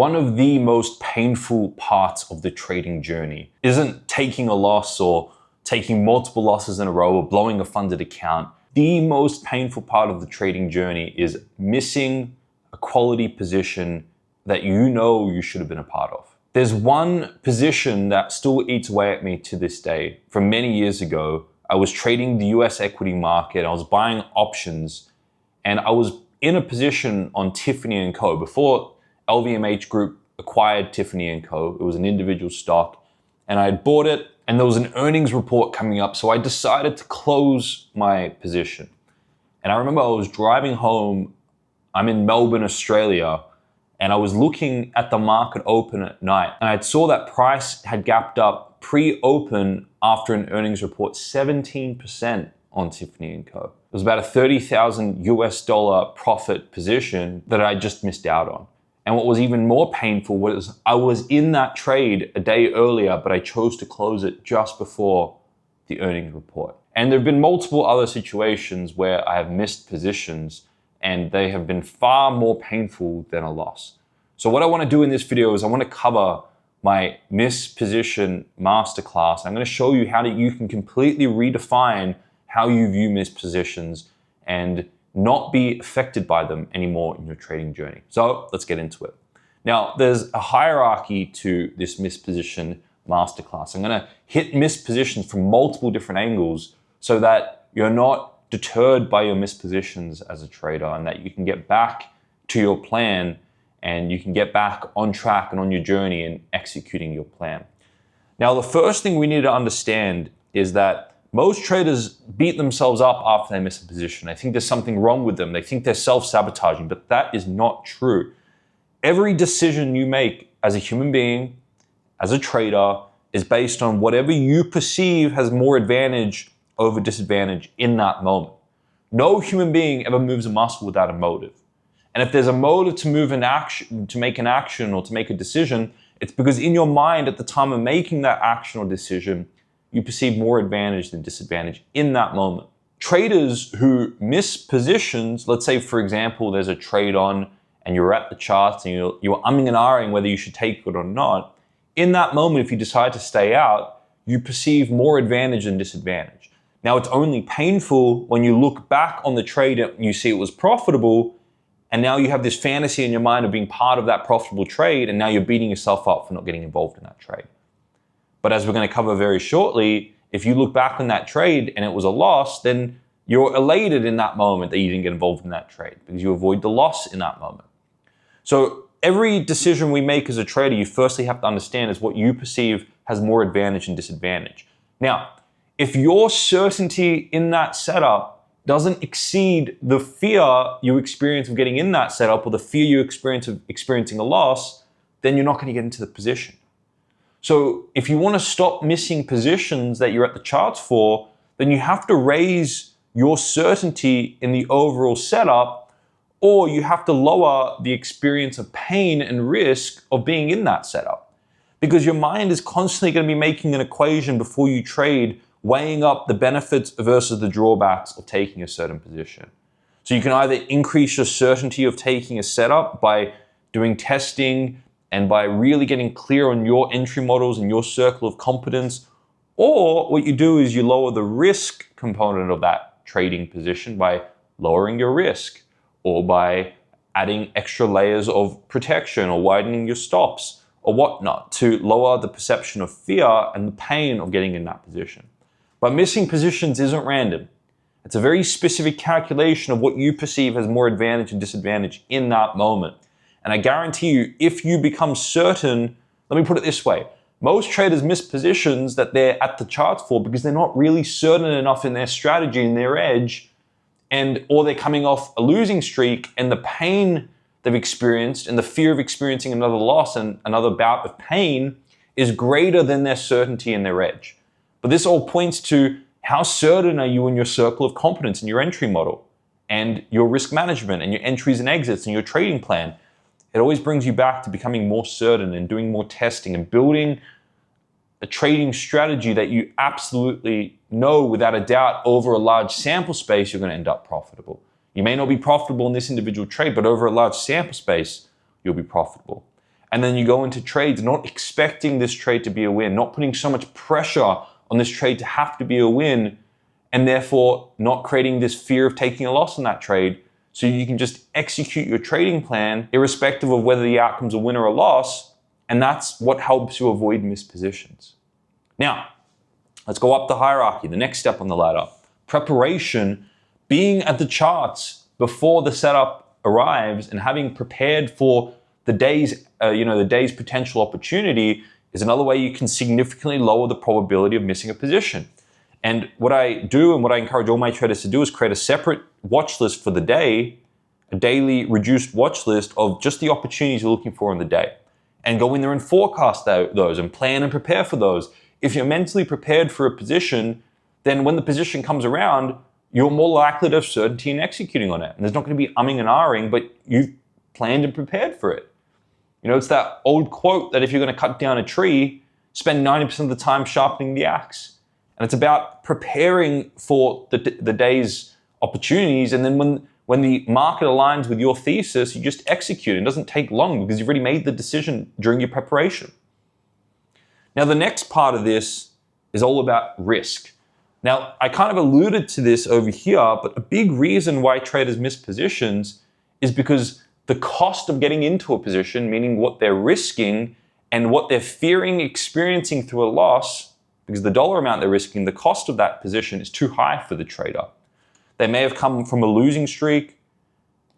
one of the most painful parts of the trading journey isn't taking a loss or taking multiple losses in a row or blowing a funded account. The most painful part of the trading journey is missing a quality position that you know you should have been a part of. There's one position that still eats away at me to this day. From many years ago, I was trading the US equity market. I was buying options and I was in a position on Tiffany & Co. before LVMH Group acquired Tiffany & Co. It was an individual stock and I had bought it and there was an earnings report coming up. So I decided to close my position. And I remember I was driving home. I'm in Melbourne, Australia, and I was looking at the market open at night. And I saw that price had gapped up pre-open after an earnings report, 17% on Tiffany & Co. It was about a $30,000 profit position that I just missed out on. And what was even more painful was I was in that trade a day earlier, but I chose to close it just before the earnings report. And there have been multiple other situations where I have missed positions and they have been far more painful than a loss. So what I want to do in this video is I want to cover my misposition masterclass. I'm going to show you how you can completely redefine how you view mispositions and not be affected by them anymore in your trading journey. So let's get into it. Now, there's a hierarchy to this misposition masterclass. I'm going to hit mispositions from multiple different angles so that you're not deterred by your mispositions as a trader and that you can get back to your plan and you can get back on track and on your journey and executing your plan. Now, the first thing we need to understand is that most traders beat themselves up after they miss a position. They think there's something wrong with them. They think they're self-sabotaging, but that is not true. Every decision you make as a human being, as a trader, is based on whatever you perceive has more advantage over disadvantage in that moment. No human being ever moves a muscle without a motive. And if there's a motive to move an action, to make an action or to make a decision, it's because in your mind at the time of making that action or decision, you perceive more advantage than disadvantage in that moment. Traders who miss positions, let's say for example, there's a trade on and you're at the charts and you're umming and ahhing whether you should take it or not. In that moment, if you decide to stay out, you perceive more advantage than disadvantage. Now it's only painful when you look back on the trade and you see it was profitable and now you have this fantasy in your mind of being part of that profitable trade and now you're beating yourself up for not getting involved in that trade. But as we're going to cover very shortly, if you look back on that trade and it was a loss, then you're elated in that moment that you didn't get involved in that trade because you avoid the loss in that moment. So every decision we make as a trader, you firstly have to understand is what you perceive has more advantage and disadvantage. Now, if your certainty in that setup doesn't exceed the fear you experience of getting in that setup or the fear you experience of experiencing a loss, then you're not going to get into the position. So if you want to stop missing positions that you're at the charts for, then you have to raise your certainty in the overall setup, or you have to lower the experience of pain and risk of being in that setup. Because your mind is constantly going to be making an equation before you trade, weighing up the benefits versus the drawbacks of taking a certain position. So you can either increase your certainty of taking a setup by doing testing, and by really getting clear on your entry models and your circle of competence, or what you do is you lower the risk component of that trading position by lowering your risk or by adding extra layers of protection or widening your stops or whatnot to lower the perception of fear and the pain of getting in that position. But missing positions isn't random. It's a very specific calculation of what you perceive has more advantage and disadvantage in that moment. And I guarantee you, if you become certain, let me put it this way, most traders miss positions that they're at the charts for because they're not really certain enough in their strategy and their edge, or they're coming off a losing streak and the pain they've experienced and the fear of experiencing another loss and another bout of pain is greater than their certainty and their edge. But this all points to how certain are you in your circle of competence and your entry model and your risk management and your entries and exits and your trading plan. It always brings you back to becoming more certain and doing more testing and building a trading strategy that you absolutely know without a doubt over a large sample space, you're going to end up profitable. You may not be profitable in this individual trade, but over a large sample space, you'll be profitable. And then you go into trades not expecting this trade to be a win, not putting so much pressure on this trade to have to be a win, and therefore not creating this fear of taking a loss in that trade. So you can just execute your trading plan irrespective of whether the outcome's a win or a loss. And that's what helps you avoid missed positions. Now, let's go up the hierarchy, the next step on the ladder. Preparation, being at the charts before the setup arrives and having prepared for the day's potential opportunity is another way you can significantly lower the probability of missing a position. And what I do and what I encourage all my traders to do is create a separate watch list for the day, a daily reduced watch list of just the opportunities you're looking for in the day. And go in there and forecast those and plan and prepare for those. If you're mentally prepared for a position, then when the position comes around, you're more likely to have certainty in executing on it. And there's not going to be umming and ahhing, but you've planned and prepared for it. It's that old quote that if you're going to cut down a tree, spend 90% of the time sharpening the axe. And it's about preparing for the day's opportunities. And then when the market aligns with your thesis, you just execute. It doesn't take long because you've already made the decision during your preparation. Now, the next part of this is all about risk. Now, I kind of alluded to this over here, but a big reason why traders miss positions is because the cost of getting into a position, meaning what they're risking and what they're fearing experiencing through a loss, because the dollar amount they're risking, the cost of that position is too high for the trader. They may have come from a losing streak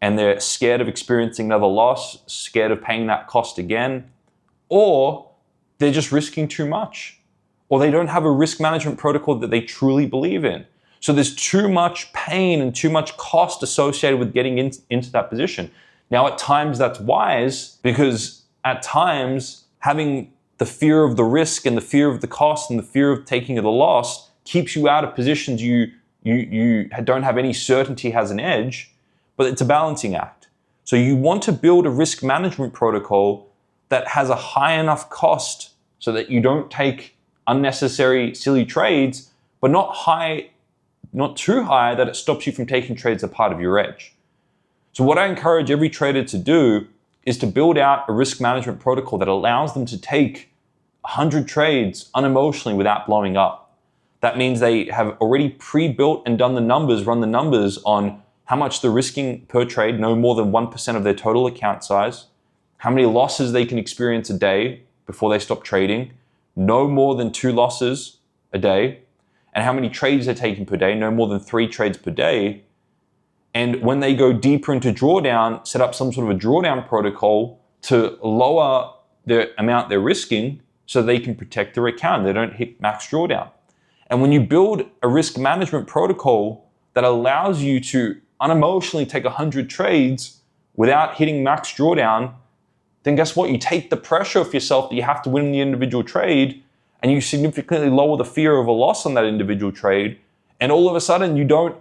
and they're scared of experiencing another loss, scared of paying that cost again, or they're just risking too much, or they don't have a risk management protocol that they truly believe in. So there's too much pain and too much cost associated with getting into that position. Now, at times that's wise because at times having the fear of the risk and the fear of the cost and the fear of taking the loss keeps you out of positions you don't have any certainty has an edge, but it's a balancing act. So you want to build a risk management protocol that has a high enough cost so that you don't take unnecessary, silly trades, but not too high that it stops you from taking trades that are part of your edge. So what I encourage every trader to do is to build out a risk management protocol that allows them to take 100 trades unemotionally without blowing up. That means they have already pre-built and run the numbers on how much they're risking per trade, no more than 1% of their total account size, how many losses they can experience a day before they stop trading, no more than 2 losses a day, and how many trades they're taking per day, no more than 3 trades per day. And when they go deeper into drawdown, set up some sort of a drawdown protocol to lower the amount they're risking so they can protect their account. They don't hit max drawdown. And when you build a risk management protocol that allows you to unemotionally take 100 trades without hitting max drawdown, then guess what? You take the pressure off yourself that you have to win the individual trade, and you significantly lower the fear of a loss on that individual trade. And all of a sudden, you don't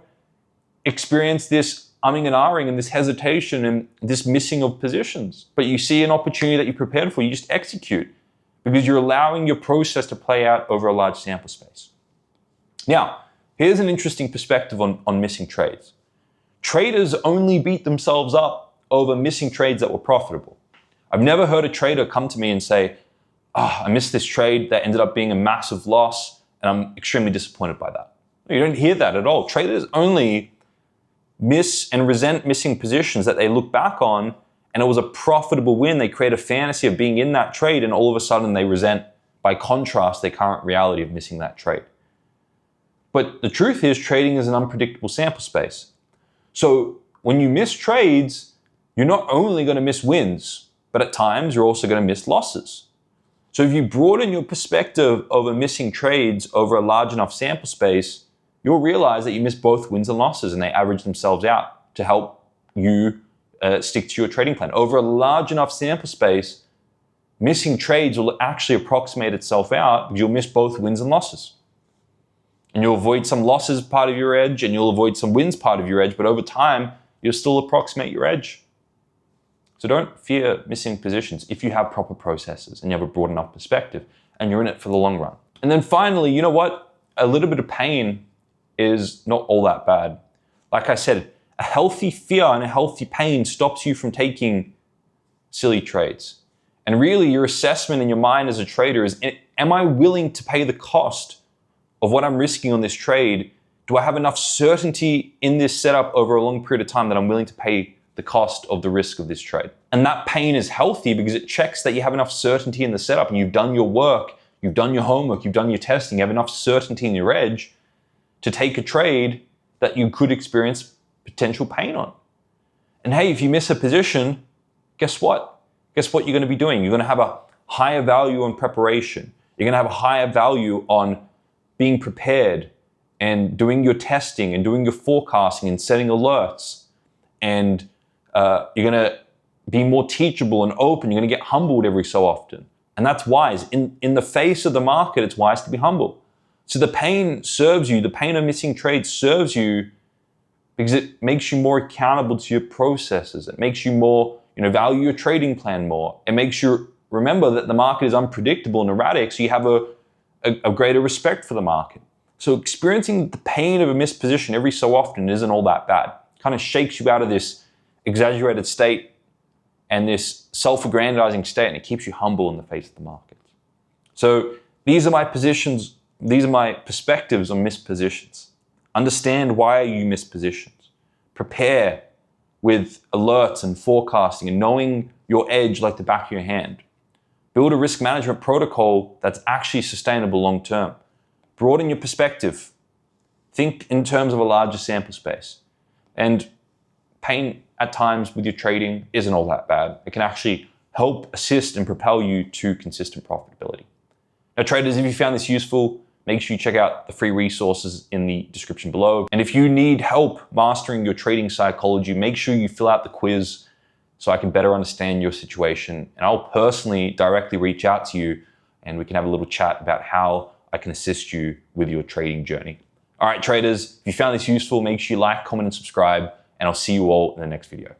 experience this umming and ahhing and this hesitation and this missing of positions. But you see an opportunity that you prepared for, you just execute because you're allowing your process to play out over a large sample space. Now, here's an interesting perspective on missing trades. Traders only beat themselves up over missing trades that were profitable. I've never heard a trader come to me and say, I missed this trade that ended up being a massive loss and I'm extremely disappointed by that. You don't hear that at all. Traders only miss and resent missing positions that they look back on and it was a profitable win. They create a fantasy of being in that trade and all of a sudden they resent, by contrast, their current reality of missing that trade. But the truth is trading is an unpredictable sample space. So when you miss trades, you're not only going to miss wins, but at times you're also going to miss losses. So if you broaden your perspective over missing trades over a large enough sample space, you'll realize that you miss both wins and losses and they average themselves out to help you stick to your trading plan. Over a large enough sample space, missing trades will actually approximate itself out because you'll miss both wins and losses. And you'll avoid some losses part of your edge and you'll avoid some wins part of your edge, but over time, you'll still approximate your edge. So don't fear missing positions if you have proper processes and you have a broad enough perspective and you're in it for the long run. And then finally, you know what? A little bit of pain is not all that bad. Like I said, a healthy fear and a healthy pain stops you from taking silly trades. And really your assessment in your mind as a trader is, am I willing to pay the cost of what I'm risking on this trade? Do I have enough certainty in this setup over a long period of time that I'm willing to pay the cost of the risk of this trade? And that pain is healthy because it checks that you have enough certainty in the setup and you've done your work, you've done your homework, you've done your testing, you have enough certainty in your edge to take a trade that you could experience potential pain on. And hey, if you miss a position, guess what? Guess what you're going to be doing? You're going to have a higher value on preparation. You're going to have a higher value on being prepared and doing your testing and doing your forecasting and setting alerts. And you're going to be more teachable and open. You're going to get humbled every so often. And that's wise. In the face of the market, it's wise to be humble. So the pain serves you. The pain of missing trades serves you because it makes you more accountable to your processes. It makes you more, value your trading plan more. It makes you remember that the market is unpredictable and erratic, so you have a greater respect for the market. So experiencing the pain of a missed position every so often isn't all that bad. It kind of shakes you out of this exaggerated state and this self-aggrandizing state, and it keeps you humble in the face of the market. So these are my positions. These are my perspectives on missed positions. Understand why you miss positions. Prepare with alerts and forecasting and knowing your edge like the back of your hand. Build a risk management protocol that's actually sustainable long term. Broaden your perspective. Think in terms of a larger sample space. And pain at times with your trading isn't all that bad. It can actually help assist and propel you to consistent profitability. Now, traders, if you found this useful, make sure you check out the free resources in the description below. And if you need help mastering your trading psychology, make sure you fill out the quiz so I can better understand your situation. And I'll personally directly reach out to you and we can have a little chat about how I can assist you with your trading journey. All right, traders, if you found this useful, make sure you like, comment, and subscribe, and I'll see you all in the next video.